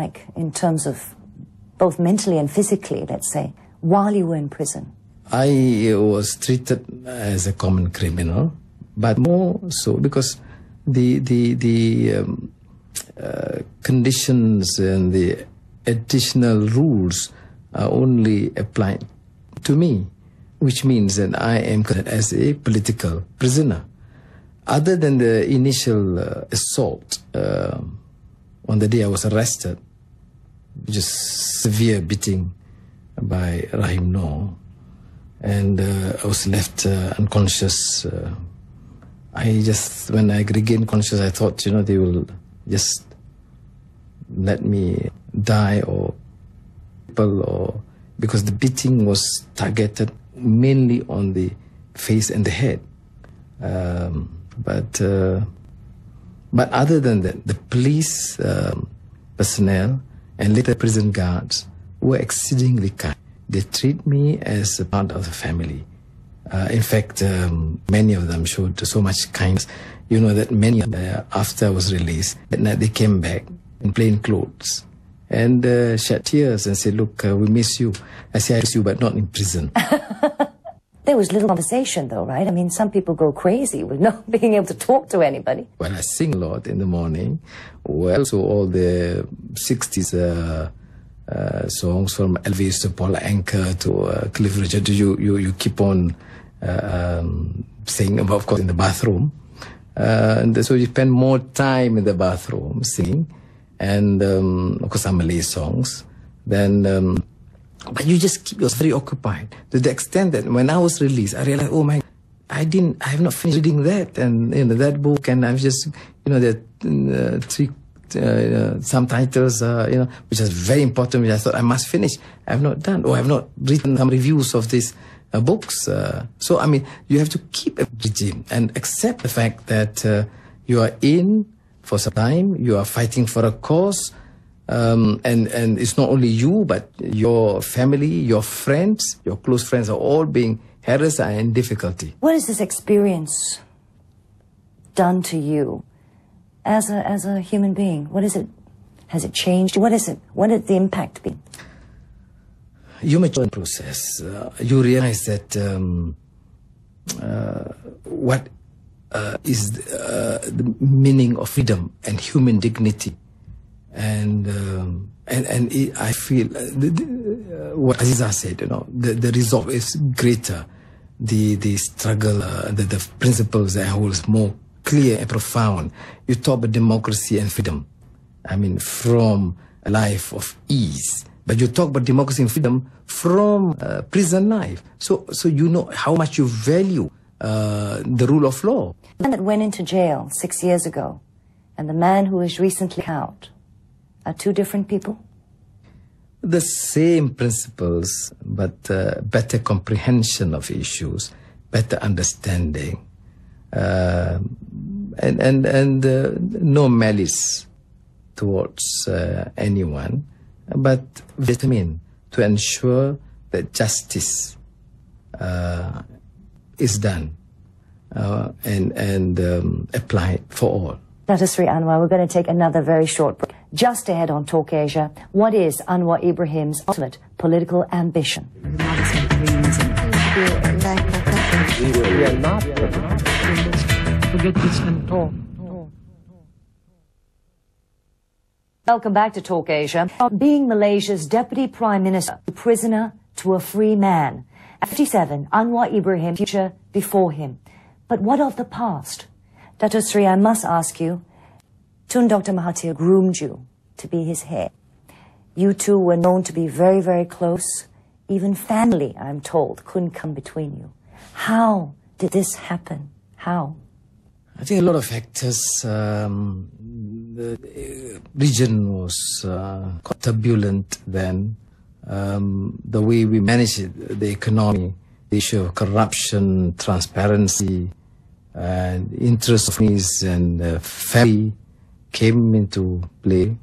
like in terms of both mentally and physically, let's say, while you were in prison? I was treated as a common criminal, but more so because the conditions and the additional rules are only applied to me, which means that I am considered as a political prisoner. Other than the initial assault on the day I was arrested, just severe beating by Rahim Noor, and I was left unconscious. When I regained consciousness, I thought, they will just let me die because the beating was targeted mainly on the face and the head. But other than that, the police personnel and later prison guards were exceedingly kind. They treat me as a part of the family. In fact, many of them showed so much kindness. That many after I was released, that night they came back in plain clothes and shed tears and said, "Look, we miss you." I say, "I miss you, but not in prison." There was little conversation though, right? I mean, some people go crazy with not being able to talk to anybody. Well, I sing a lot in the morning. Well, so all the 60s songs from Elvis to Paul Anka to Cliff Richard, you keep on singing, of course, in the bathroom. And so you spend more time in the bathroom singing. And, of course, some Malay songs. Then, but you just keep yourself very occupied to the extent that when I was released, I realized, oh my, I have not finished reading that and that book, and I've just, the three some titles, which is very important, which I thought I must finish. I have not done, or I have not written some reviews of these books. So I mean, you have to keep a regime and accept the fact that you are in for some time, you are fighting for a cause. And it's not only you, but your family, your friends, your close friends are all being harassed and in difficulty. What has this experience done to you as a human being? What is it? Has it changed? What is it? What has the impact been? You mature in the process. You realize that what is the meaning of freedom and human dignity. And I feel what Aziza said, the resolve is greater. The struggle, the principles that hold more clear and profound. You talk about democracy and freedom. I mean, from a life of ease. But you talk about democracy and freedom from prison life. So you know how much you value the rule of law. The man that went into jail 6 years ago and the man who is recently out are two different people? The same principles, but better comprehension of issues, better understanding, and no malice towards anyone, but determined to ensure that justice is done and applied for all. Dr. Sri Anwar, we're going to take another very short break. Just ahead on TalkAsia, what is Anwar Ibrahim's ultimate political ambition? We are not forget this and talk. Welcome back to TalkAsia. Being Malaysia's Deputy Prime Minister, a prisoner to a free man. At 57, Anwar Ibrahim, future before him. But what of the past? Dr. Sri, I must ask you, Tun Dr. Mahathir groomed you to be his heir. You two were known to be very, very close. Even family, I'm told, couldn't come between you. How did this happen? How? I think a lot of factors. The region was quite turbulent then. The way we managed it, the economy, the issue of corruption, transparency, and interest of families and family came into play.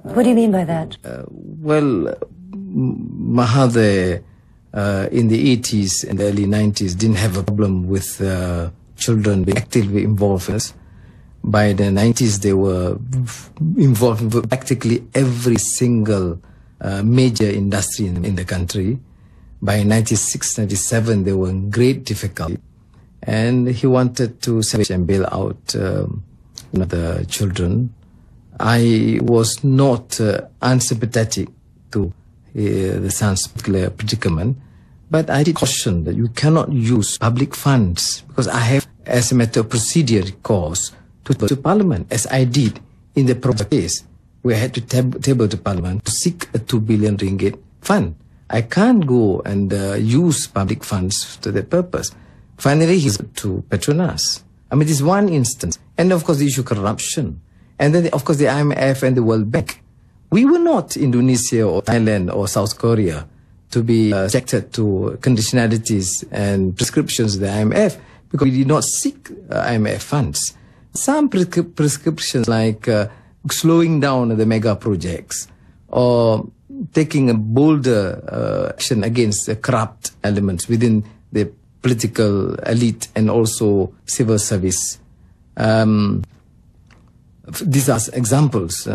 What do you mean by that? Well, Mahathir in the 80s and early 90s didn't have a problem with children being actively involved in this. By the 90s, they were involved in practically every single major industry in the country. By 96, 97, they were in great difficulty. And he wanted to salvage and bail out the children. I was not unsympathetic to the son's particular predicament, but I did caution that you cannot use public funds, because I have, as a matter of procedure, recourse to Parliament, as I did in the project case, where I had to table to Parliament to seek a 2 billion ringgit fund. I can't go and use public funds to that purpose. Finally, he's to Petronas. I mean, this is one instance. And of course, the issue of corruption. And then, of course, the IMF and the World Bank. We were not Indonesia or Thailand or South Korea to be subjected to conditionalities and prescriptions of the IMF, because we did not seek IMF funds. Some prescriptions like slowing down the mega projects or taking a bolder action against the corrupt elements within the political elite and also civil service. These are examples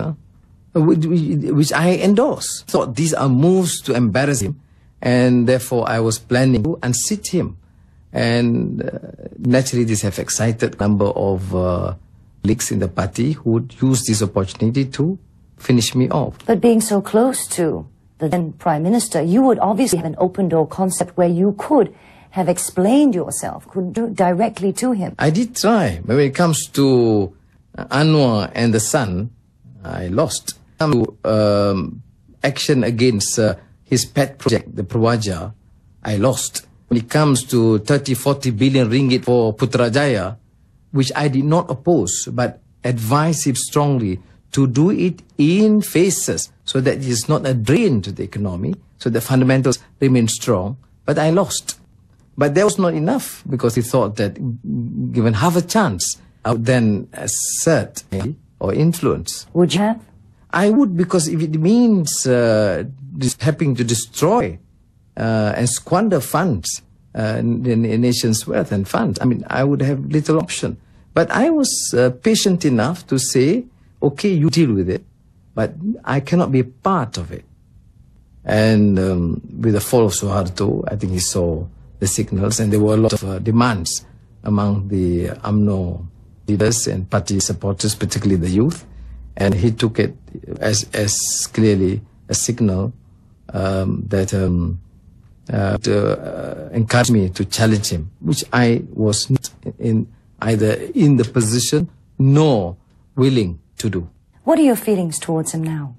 which I endorse. So these are moves to embarrass him, and therefore I was planning to unseat him. And naturally, this have excited a number of leaks in the party who would use this opportunity to finish me off. But being so close to the then Prime Minister, you would obviously have an open door concept where you could have explained yourself, could do directly to him. I did try, but when it comes to Anwar and the son, I lost. Action against his pet project, the Prawaja, I lost. When it comes to 30-40 billion ringgit for Putrajaya, which I did not oppose, but advised him strongly to do it in phases so that it is not a drain to the economy, so the fundamentals remain strong, but I lost. But that was not enough, because he thought that given half a chance, I would then assert or influence. Would you have? I would, because if it means helping to destroy and squander funds, the nation's wealth and funds, I mean, I would have little option. But I was patient enough to say, okay, you deal with it, but I cannot be a part of it. And with the fall of Suharto, I think he saw the signals, and there were a lot of demands among the UMNO leaders and party supporters, particularly the youth. And he took it as clearly a signal that encouraged me to challenge him, which I was not either in the position nor willing to do. What are your feelings towards him now?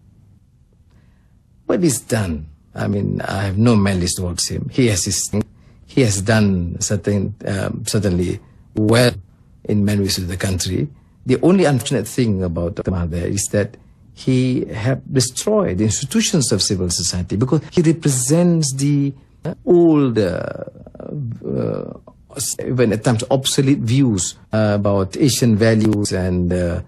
What is done, I mean, I have no malice towards him. He has his thing. He has done certainly well in many ways of the country. The only unfortunate thing about Dr. Mahathir is that he have destroyed the institutions of civil society, because he represents the old, even at times obsolete views about Asian values and the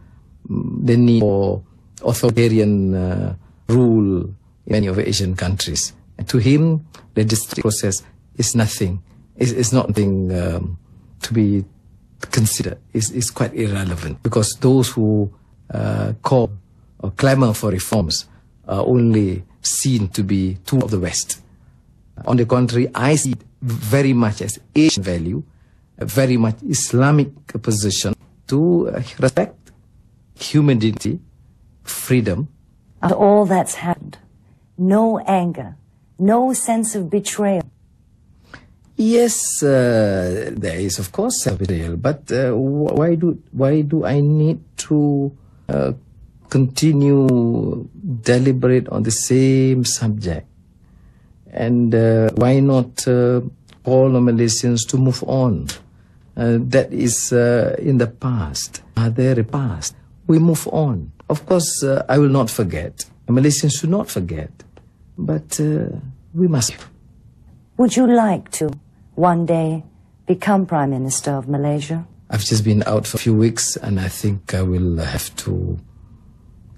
need for authoritarian rule in many of the Asian countries. And to him, the district process is nothing. It's not nothing to be considered. It's quite irrelevant, because those who call or clamor for reforms are only seen to be tools of the West. On the contrary, I see it very much as Asian value, a very much Islamic position to respect human dignity, freedom. After all that's happened, no anger, no sense of betrayal. Yes, there is, of course, self-betrayal, but why do I need to continue deliberate on the same subject? And why not call on Malaysians to move on? That is in the past. They're past. We move on. Of course, I will not forget. Malaysians should not forget. But we must. Would you like to one day become Prime Minister of Malaysia? I've just been out for a few weeks, and I think I will have to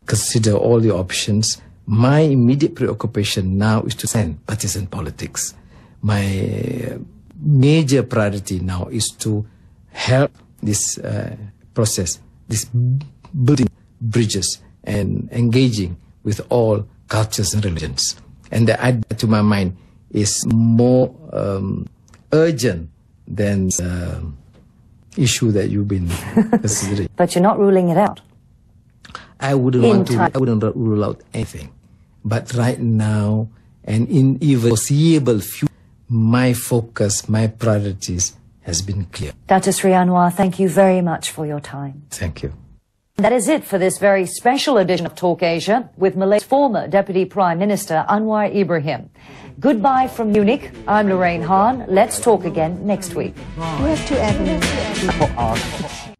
consider all the options. My immediate preoccupation now is to end partisan politics. My major priority now is to help this process this building bridges and engaging with all cultures and religions. And that, to my mind, is more urgent than the issue that you've been considering. But you're not ruling it out. I wouldn't rule out anything. But right now, and in even foreseeable future, my focus, my priorities has been clear. Dr. Sri Anwar, thank you very much for your time. Thank you. That is it for this very special edition of Talk Asia with Malaysia's former Deputy Prime Minister Anwar Ibrahim. Goodbye from Munich. I'm Lorraine Hahn. Let's talk again next week. You have to add